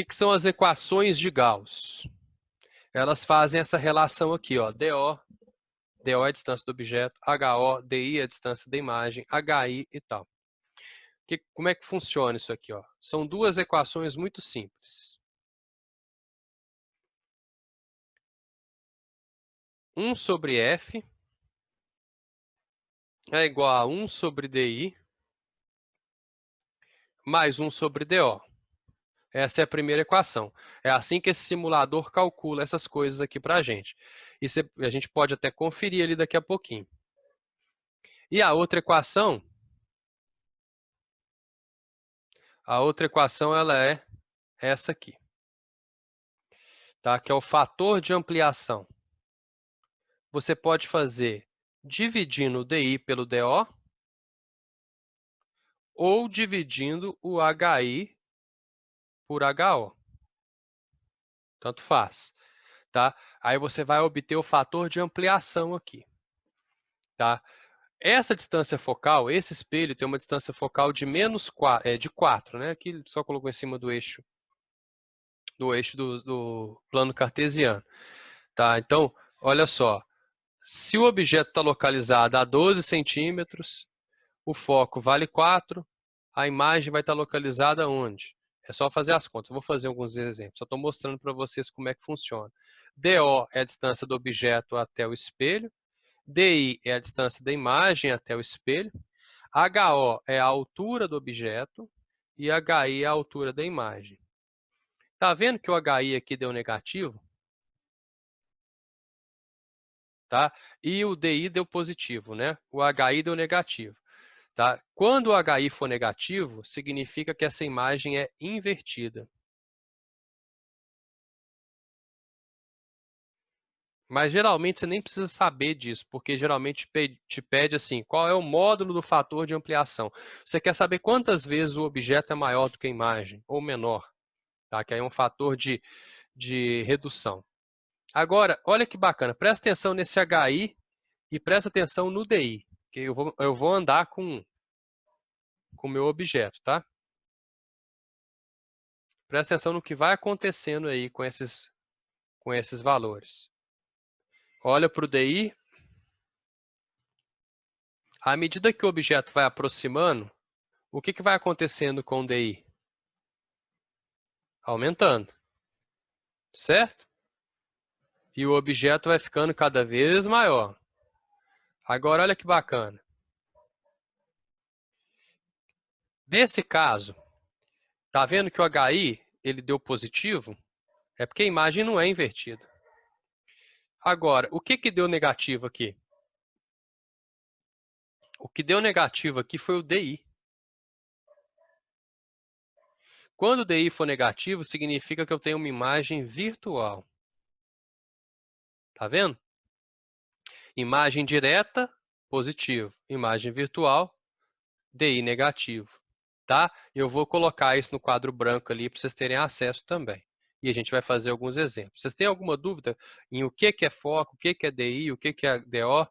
que são as equações de Gauss? Elas fazem essa relação aqui, ó, DO é a distância do objeto, HO, DI é a distância da imagem, HI e tal. Como é que funciona isso aqui, ó? São duas equações muito simples. 1 sobre F é igual a 1 sobre DI mais 1 sobre DO. Essa é a primeira equação. É assim que esse simulador calcula essas coisas aqui para a gente. E a gente pode até conferir ali daqui a pouquinho. E a outra equação ela é essa aqui, tá? Que é o fator de ampliação. Você pode fazer dividindo o DI pelo DO ou dividindo o HI por HO. Tanto faz, tá? Aí você vai obter o fator de ampliação aqui, tá? Essa distância focal, esse espelho tem uma distância focal de de 4, né? Aqui só colocou em cima do eixo do plano cartesiano, tá? Então, olha só, se o objeto está localizado a 12 centímetros, o foco vale 4, a imagem vai estar localizada onde? É só fazer as contas. Eu vou fazer alguns exemplos. Só estou mostrando para vocês como é que funciona. DO é a distância do objeto até o espelho. DI é a distância da imagem até o espelho. HO é a altura do objeto. E HI é a altura da imagem. Tá vendo que o HI aqui deu negativo? Tá? E o DI deu positivo, né? O HI deu negativo. Tá? Quando o HI for negativo, significa que essa imagem é invertida. Mas geralmente você nem precisa saber disso, porque geralmente te pede assim, qual é o módulo do fator de ampliação. Você quer saber quantas vezes o objeto é maior do que a imagem, ou menor, tá? Que aí é um fator de redução. Agora, olha que bacana, presta atenção nesse HI e presta atenção no DI, que eu vou andar com o meu objeto, tá? Presta atenção no que vai acontecendo aí com esses valores. Olha para o DI. À medida que o objeto vai aproximando, o que vai acontecendo com o DI? Aumentando, certo? E o objeto vai ficando cada vez maior. Agora, olha que bacana. Nesse caso, tá vendo que o HI ele deu positivo? É porque a imagem não é invertida. Agora, o que deu negativo aqui? O que deu negativo aqui foi o DI. Quando o DI for negativo, significa que eu tenho uma imagem virtual. Tá vendo? Imagem direta, positivo. Imagem virtual, DI negativo. Tá? Eu vou colocar isso no quadro branco ali para vocês terem acesso também. E a gente vai fazer alguns exemplos. Vocês têm alguma dúvida em o que é foco, o que é DI, o que é DO?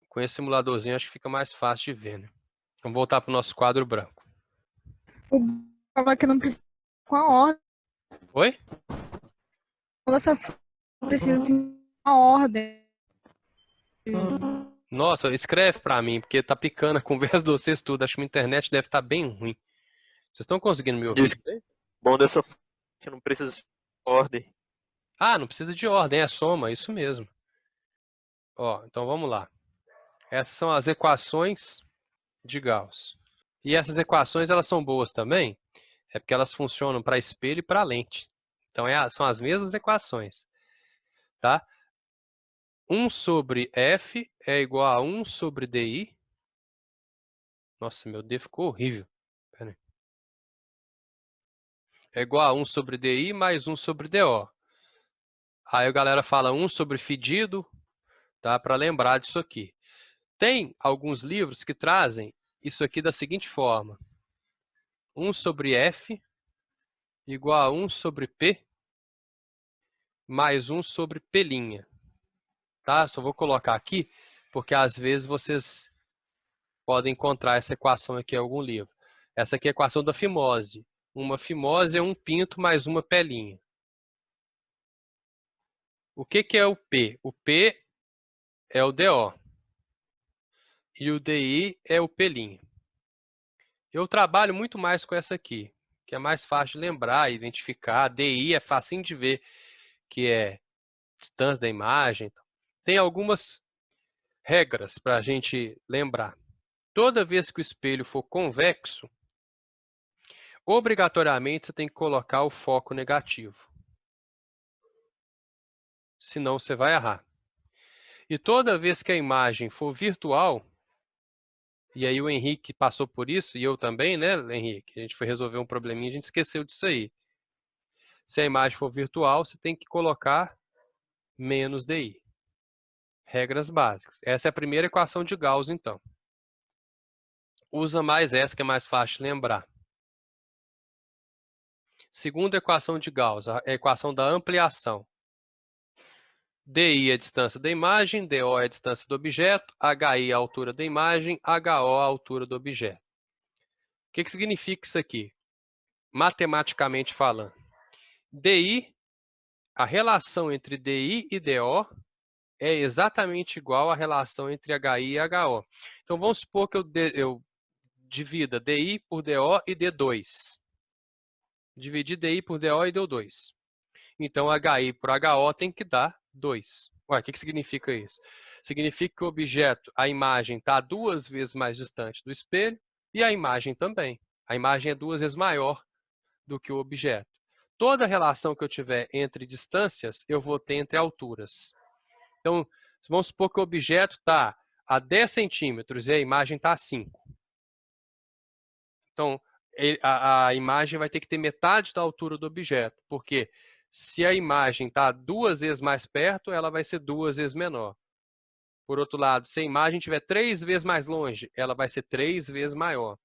Com esse simuladorzinho acho que fica mais fácil de ver, né? Vamos voltar para o nosso quadro branco. O fala que não precisa com a ordem. Oi? Essa precisa assim, a ordem. Nossa, escreve para mim, porque tá picando a conversa de vocês tudo. Acho que a internet deve estar bem ruim. Vocês estão conseguindo me ouvir? Diz que é bom dessa forma que não precisa de ordem. Ah, não precisa de ordem, é soma, isso mesmo. Ó, então vamos lá. Essas são as equações de Gauss. E essas equações, elas são boas também, é porque elas funcionam para espelho e para lente. Então, são as mesmas equações, tá? 1 sobre F é igual a 1 sobre DI. Nossa, meu D ficou horrível. Pera aí. É igual a 1 sobre DI mais 1 sobre DO. Aí a galera fala 1 sobre fedido, tá? Para lembrar disso aqui. Tem alguns livros que trazem isso aqui da seguinte forma. 1 sobre F igual a 1 sobre P mais 1 sobre P'. Tá? Só vou colocar aqui, porque às vezes vocês podem encontrar essa equação aqui em algum livro. Essa aqui é a equação da fimose. Uma fimose é um pinto mais uma pelinha. O que é o P? O P é o DO. E o DI é o P'. Eu trabalho muito mais com essa aqui, que é mais fácil de lembrar, identificar. DI é facinho de ver, que é distância da imagem. Tem algumas regras para a gente lembrar. Toda vez que o espelho for convexo, obrigatoriamente você tem que colocar o foco negativo. Senão você vai errar. E toda vez que a imagem for virtual, e aí o Henrique passou por isso, e eu também, né, Henrique? A gente foi resolver um probleminha, a gente esqueceu disso aí. Se a imagem for virtual, você tem que colocar menos DI. Regras básicas. Essa é a primeira equação de Gauss, então. Usa mais essa, que é mais fácil de lembrar. Segunda equação de Gauss, a equação da ampliação. DI é a distância da imagem, DO é a distância do objeto, HI é a altura da imagem, HO a altura do objeto. O que significa isso aqui? Matematicamente falando. DI, a relação entre DI e DO é exatamente igual à relação entre HI e HO. Então, vamos supor que eu divida DI por DO e D2. Dividi DI por DO e deu 2. Então, HI por HO tem que dar 2. Ué, o que significa isso? Significa que o objeto, a imagem, está 2 vezes mais distante do espelho e a imagem também. A imagem é 2 vezes maior do que o objeto. Toda relação que eu tiver entre distâncias, eu vou ter entre alturas. Então, vamos supor que o objeto está a 10 centímetros e a imagem está a 5. Então, a imagem vai ter que ter metade da altura do objeto, porque se a imagem está 2 vezes mais perto, ela vai ser 2 vezes menor. Por outro lado, se a imagem estiver 3 vezes mais longe, ela vai ser 3 vezes maior.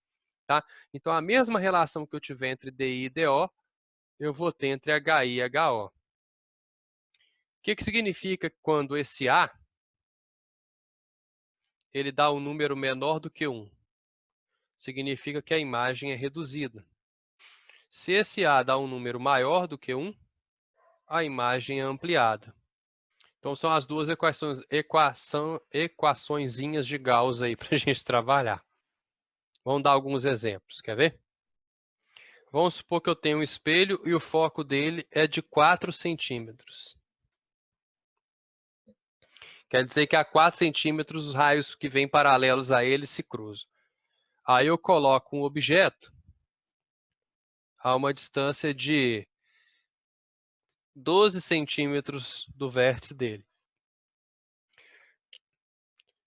Tá? Então, a mesma relação que eu tiver entre DI e DO, eu vou ter entre HI e HO. O que significa quando esse A ele dá um número menor do que 1? Significa que a imagem é reduzida. Se esse A dá um número maior do que 1, a imagem é ampliada. Então, são as duas equaçõezinhas de Gauss aí para a gente trabalhar. Vamos dar alguns exemplos, quer ver? Vamos supor que eu tenho um espelho e o foco dele é de 4 centímetros. Quer dizer que a 4 centímetros os raios que vêm paralelos a ele se cruzam. Aí eu coloco um objeto a uma distância de 12 centímetros do vértice dele.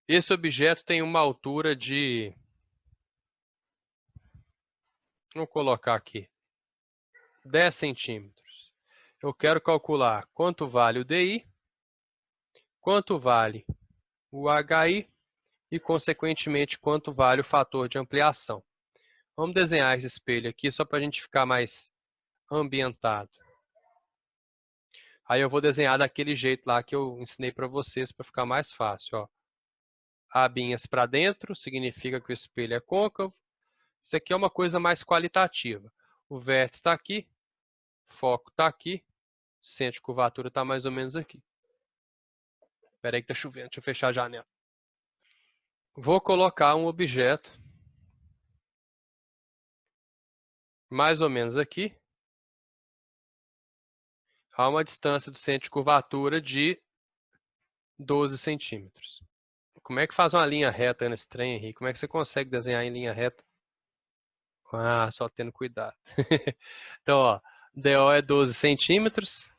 Esse objeto tem uma altura de... Vou colocar aqui. 10 centímetros. Eu quero calcular quanto vale o DI, quanto vale o HI e, consequentemente, quanto vale o fator de ampliação. Vamos desenhar esse espelho aqui só para a gente ficar mais ambientado. Aí eu vou desenhar daquele jeito lá que eu ensinei para vocês para ficar mais fácil. Ó. Abinhas para dentro significa que o espelho é côncavo. Isso aqui é uma coisa mais qualitativa. O vértice está aqui, o foco está aqui, o centro de curvatura está mais ou menos aqui. Espera aí que está chovendo, deixa eu fechar a janela. Vou colocar um objeto mais ou menos aqui, a uma distância do centro de curvatura de 12 centímetros. Como é que faz uma linha reta nesse trem, Henrique? Como é que você consegue desenhar em linha reta? Ah, só tendo cuidado. Então, ó, DO é 12 centímetros.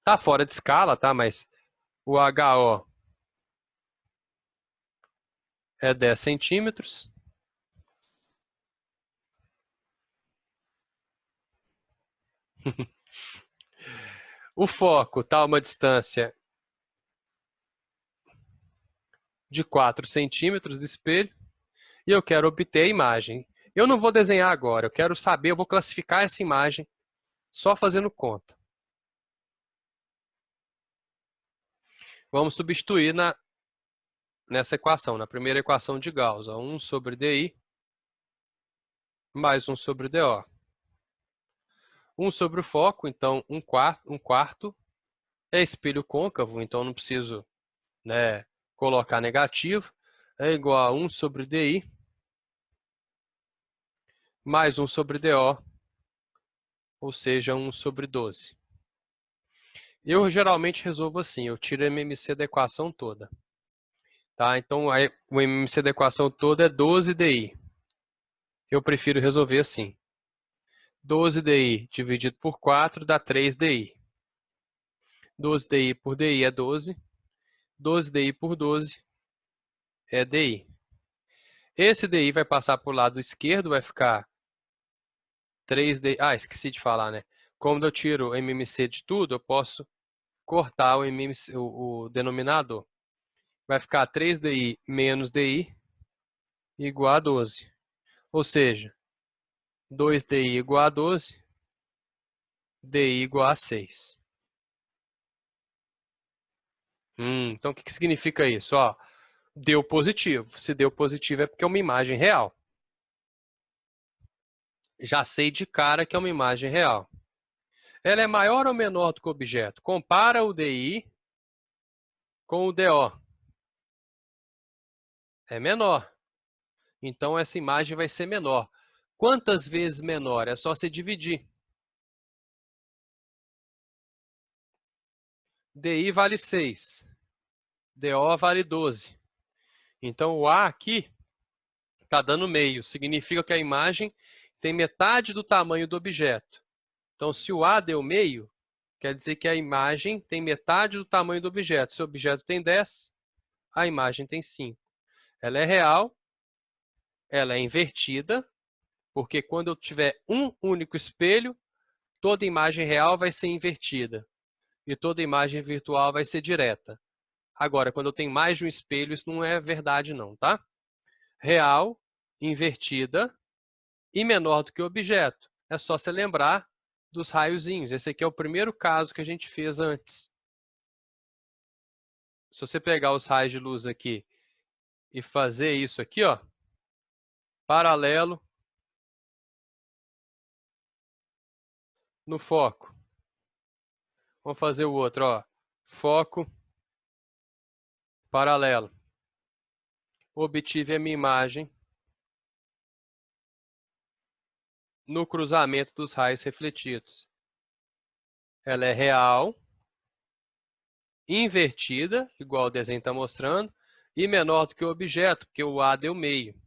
Tá fora de escala, tá? Mas o HO é 10 centímetros. O foco está a uma distância de 4 centímetros do espelho. E eu quero obter a imagem. Eu não vou desenhar agora, eu quero saber, eu vou classificar essa imagem só fazendo conta. Vamos substituir nessa equação, na primeira equação de Gauss. 1 sobre DI mais 1 sobre DO. 1 sobre o foco, então 1/4 é espelho côncavo, então não preciso, né, colocar negativo. É igual a 1 sobre DI mais 1 sobre DO, ou seja, 1 sobre 12. Eu geralmente resolvo assim, eu tiro a MMC da equação toda. Tá? Então, o MMC da equação toda é 12 DI. Eu prefiro resolver assim. 12 DI dividido por 4 dá 3 DI. 12 DI por DI é 12. 12 DI por 12 é DI. Esse DI vai passar para o lado esquerdo, vai ficar 3DI. Ah, esqueci de falar, né? Como eu tiro o MMC de tudo, eu posso cortar o, MMC, o denominador. Vai ficar 3DI menos DI igual a 12. Ou seja, 2DI igual a 12, DI igual a 6. Então, o que significa isso? Ó, deu positivo. Se deu positivo é porque é uma imagem real. Já sei de cara que é uma imagem real. Ela é maior ou menor do que o objeto? Compara o DI com o DO. É menor. Então, essa imagem vai ser menor. Quantas vezes menor? É só você dividir. DI vale 6. DO vale 12. Então, o A aqui está dando meio. Significa que a imagem tem metade do tamanho do objeto. Então, se o A deu meio, quer dizer que a imagem tem metade do tamanho do objeto. Se o objeto tem 10, a imagem tem 5. Ela é real, ela é invertida, porque quando eu tiver um único espelho, toda imagem real vai ser invertida. E toda imagem virtual vai ser direta. Agora, quando eu tenho mais de um espelho, isso não é verdade não, tá? Real, invertida e menor do que o objeto. É só você lembrar dos raiozinhos. Esse aqui é o primeiro caso que a gente fez antes. Se você pegar os raios de luz aqui e fazer isso aqui, ó, paralelo no foco. Vamos fazer o outro, ó, foco, paralelo. Obtive a minha imagem no cruzamento dos raios refletidos. Ela é real, invertida, igual o desenho está mostrando, e menor do que o objeto, porque o A deu meio.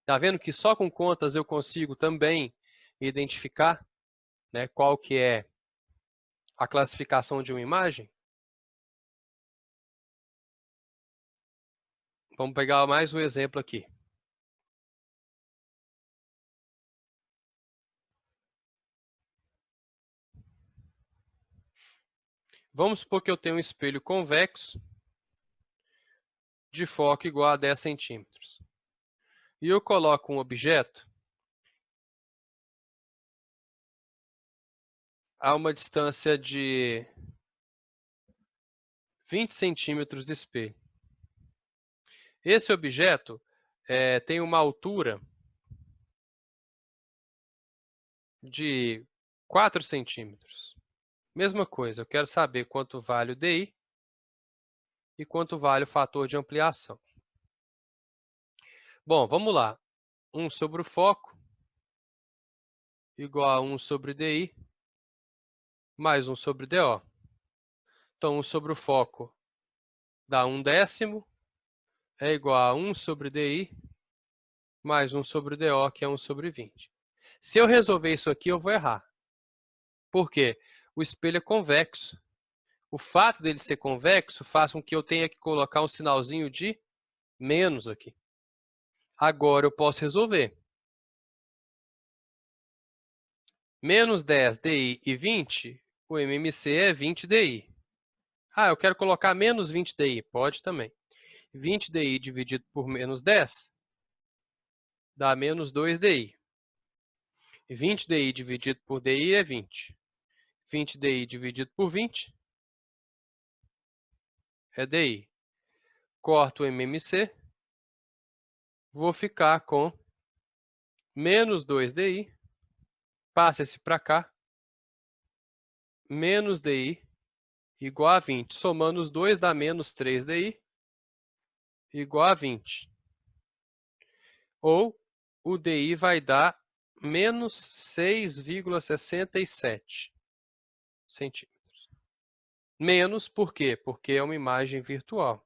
Tá vendo que só com contas eu consigo também identificar, né, qual que é a classificação de uma imagem? Vamos pegar mais um exemplo aqui. Vamos supor que eu tenho um espelho convexo de foco igual a 10 centímetros. E eu coloco um objeto a uma distância de 20 centímetros de espelho. Esse objeto tem uma altura de 4 centímetros. Mesma coisa, eu quero saber quanto vale o DI e quanto vale o fator de ampliação. Bom, vamos lá. 1 sobre o foco igual a 1 sobre DI mais 1 sobre DO. Então, 1 sobre o foco dá 1/10, é igual a 1 sobre DI mais 1 sobre DO, que é 1 sobre 20. Se eu resolver isso aqui, eu vou errar. Por quê? O espelho é convexo. O fato dele ser convexo faz com que eu tenha que colocar um sinalzinho de menos aqui. Agora eu posso resolver. Menos 10 DI e 20, o MMC é 20 DI. Ah, eu quero colocar menos 20 DI. Pode também. 20 DI dividido por menos 10 dá menos 2 DI. 20 DI dividido por DI é 20. 20 DI dividido por 20 é DI. Corto o MMC. Vou ficar com menos 2DI, passa esse para cá, menos DI, igual a 20. Somando os dois dá menos 3DI, igual a 20. Ou o DI vai dar menos 6,67 centímetros. Menos por quê? Porque é uma imagem virtual.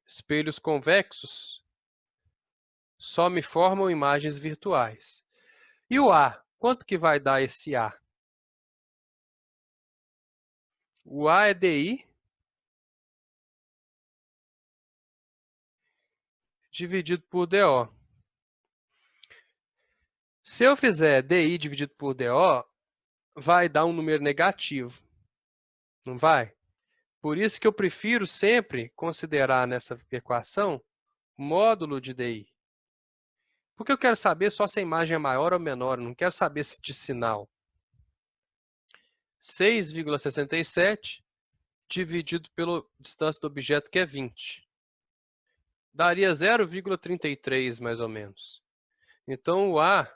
Espelhos convexos só me formam imagens virtuais. E o A? Quanto que vai dar esse A? O A é DI dividido por DO. Se eu fizer DI dividido por DO, vai dar um número negativo, não vai? Por isso que eu prefiro sempre considerar nessa equação módulo de DI. Porque eu quero saber só se a imagem é maior ou menor, eu não quero saber se de sinal. 6,67 dividido pela distância do objeto, que é 20. Daria 0,33, mais ou menos. Então, o A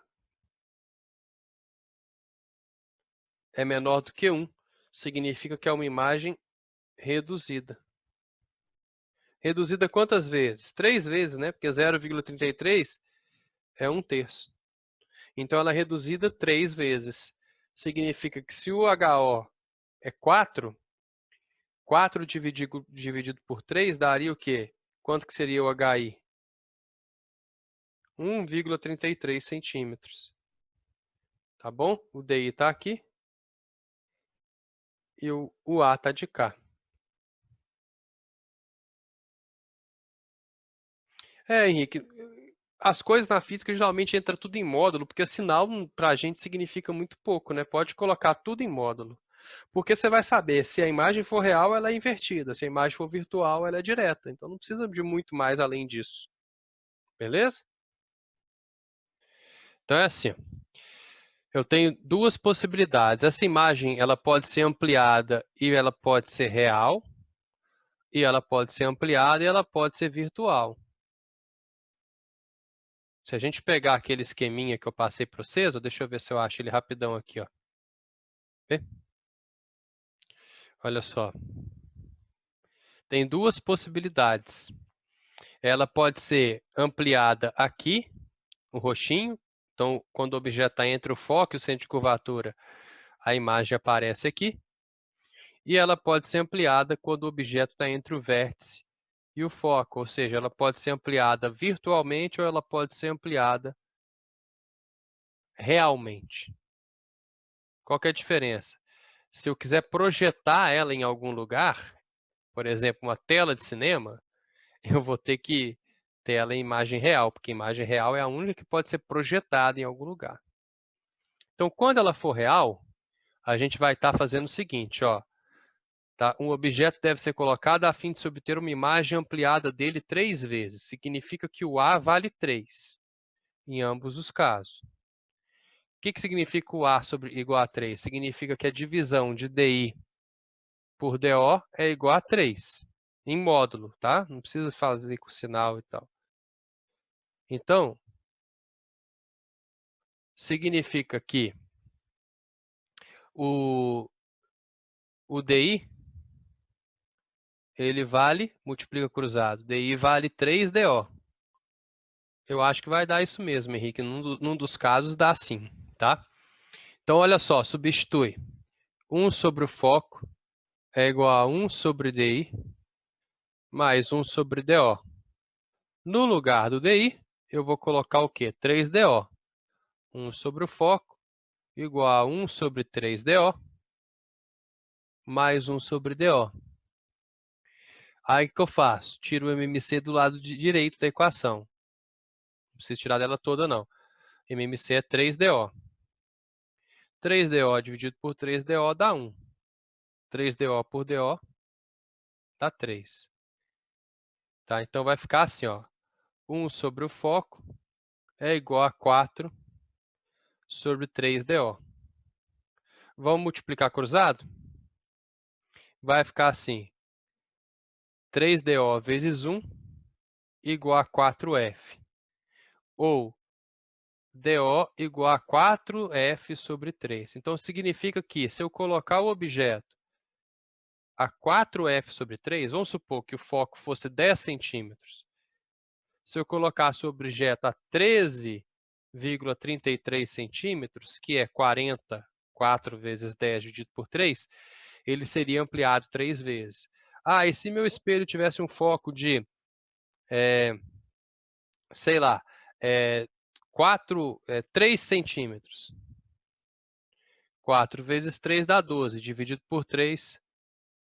é menor do que 1. Significa que é uma imagem reduzida. Reduzida quantas vezes? 3 vezes, né? Porque 0,33 é 1/3. Então, ela é reduzida 3 vezes. Significa que se o HO é 4, 4 dividido por 3 daria o quê? Quanto que seria o HI? 1,33 centímetros. Tá bom? O DI está aqui. E o A está de cá. Henrique, as coisas na física geralmente entra tudo em módulo, porque sinal para a gente significa muito pouco, né? Pode colocar tudo em módulo. Porque você vai saber se a imagem for real, ela é invertida. Se a imagem for virtual, ela é direta. Então não precisa de muito mais além disso. Beleza? Então é assim. Eu tenho duas possibilidades. Essa imagem, ela pode ser ampliada e ela pode ser real. E ela pode ser ampliada e ela pode ser virtual. Se a gente pegar aquele esqueminha que eu passei para vocês, deixa eu ver se eu acho ele rapidão aqui, ó. Vê? Olha só. Tem duas possibilidades. Ela pode ser ampliada aqui, o roxinho. Então, quando o objeto está entre o foco e o centro de curvatura, a imagem aparece aqui. E ela pode ser ampliada quando o objeto está entre o vértice e o foco, ou seja, ela pode ser ampliada virtualmente ou ela pode ser ampliada realmente. Qual que é a diferença? Se eu quiser projetar ela em algum lugar, por exemplo, uma tela de cinema, eu vou ter que ter ela em imagem real, porque imagem real é a única que pode ser projetada em algum lugar. Então, quando ela for real, a gente vai estar fazendo o seguinte, ó. Tá? Um objeto deve ser colocado a fim de se obter uma imagem ampliada dele 3 vezes. Significa que o A vale 3, em ambos os casos. O que significa o A igual a 3? Significa que a divisão de DI por DO é igual a 3, em módulo, tá? Não precisa fazer com sinal e tal. Então, significa que o DI, ele vale, multiplica cruzado, DI vale 3DO. Eu acho que vai dar isso mesmo, Henrique. Num dos casos dá sim, tá? Então, olha só, substitui. 1 sobre o foco é igual a 1 sobre DI mais 1 sobre DO. No lugar do DI, eu vou colocar o quê? 3DO. 1 sobre o foco igual a 1 sobre 3DO mais 1 sobre DO. Aí, o que eu faço? Tiro o MMC do lado direito da equação. Não preciso tirar dela toda, não. MMC é 3DO. 3DO dividido por 3DO dá 1. 3DO por DO dá 3. Tá? Então, vai ficar assim, ó. 1 sobre o foco é igual a 4 sobre 3DO. Vamos multiplicar cruzado? Vai ficar assim. 3DO vezes 1 igual a 4F. Ou DO igual a 4F sobre 3. Então, significa que se eu colocar o objeto a 4F sobre 3, vamos supor que o foco fosse 10 centímetros. Se eu colocasse o objeto a 13,33 centímetros, que é 40, 4 vezes 10 dividido por 3, ele seria ampliado 3 vezes. Ah, e se meu espelho tivesse um foco de, sei lá, 3 centímetros. 4 vezes 3 dá 12, dividido por 3.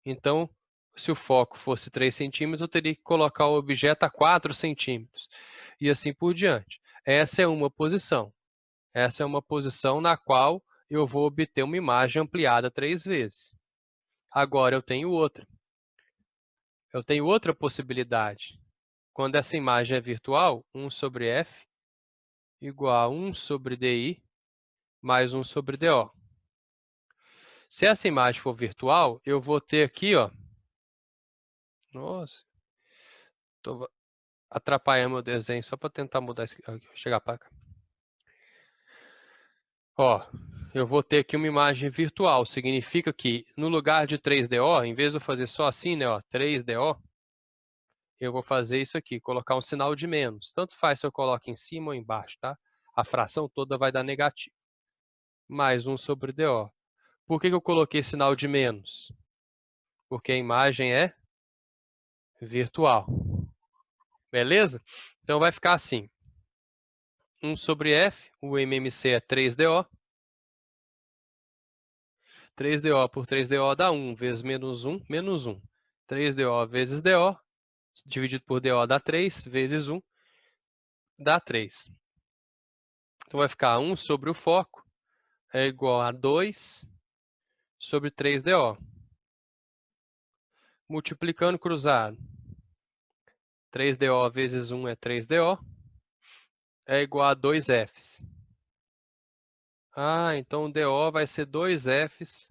Então, se o foco fosse 3 centímetros, eu teria que colocar o objeto a 4 centímetros. E assim por diante. Essa é uma posição. Essa é uma posição na qual eu vou obter uma imagem ampliada 3 vezes. Agora, eu tenho outra. Eu tenho outra possibilidade. Quando essa imagem é virtual, 1 sobre F igual a 1 sobre DI mais 1 sobre DO. Se essa imagem for virtual, eu vou ter aqui, ó. Nossa, estou atrapalhando meu desenho só para tentar mudar isso. Chegar para cá. Ó, eu vou ter aqui uma imagem virtual. Significa que no lugar de 3DO, em vez de eu fazer só assim, né, ó, 3DO, eu vou fazer isso aqui, colocar um sinal de menos. Tanto faz se eu coloco em cima ou embaixo, tá? A fração toda vai dar negativo. Mais 1 sobre DO. Por que eu coloquei sinal de menos? Porque a imagem é virtual. Beleza? Então vai ficar assim. 1 sobre F, o MMC é 3DO. 3DO por 3DO dá 1 vezes menos 1, menos 1. 3DO vezes DO, dividido por DO dá 3, vezes 1, dá 3. Então vai ficar 1 sobre o foco é igual a 2 sobre 3DO. Multiplicando cruzado. 3DO vezes 1 é 3DO. É igual a 2 Fs. Ah, então o DO vai ser 2 Fs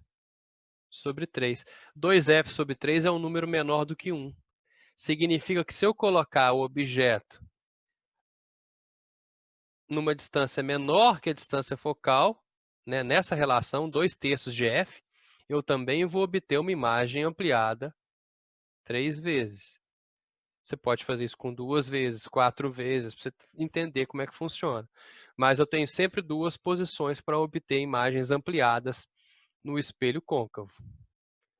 sobre 3. 2F sobre 3 é um número menor do que 1. Significa que se eu colocar o objeto numa distância menor que a distância focal, né, nessa relação, 2/3 de F, eu também vou obter uma imagem ampliada 3 vezes. Você pode fazer isso com 2 vezes, 4 vezes, para você entender como é que funciona. Mas eu tenho sempre 2 posições para obter imagens ampliadas no espelho côncavo.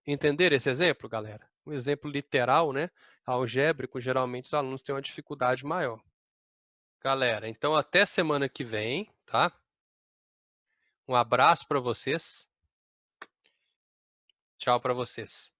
Entenderam esse exemplo, galera? Um exemplo literal, né? Algébrico, geralmente os alunos têm uma dificuldade maior. Galera, então até semana que vem, tá? Um abraço para vocês. Tchau para vocês.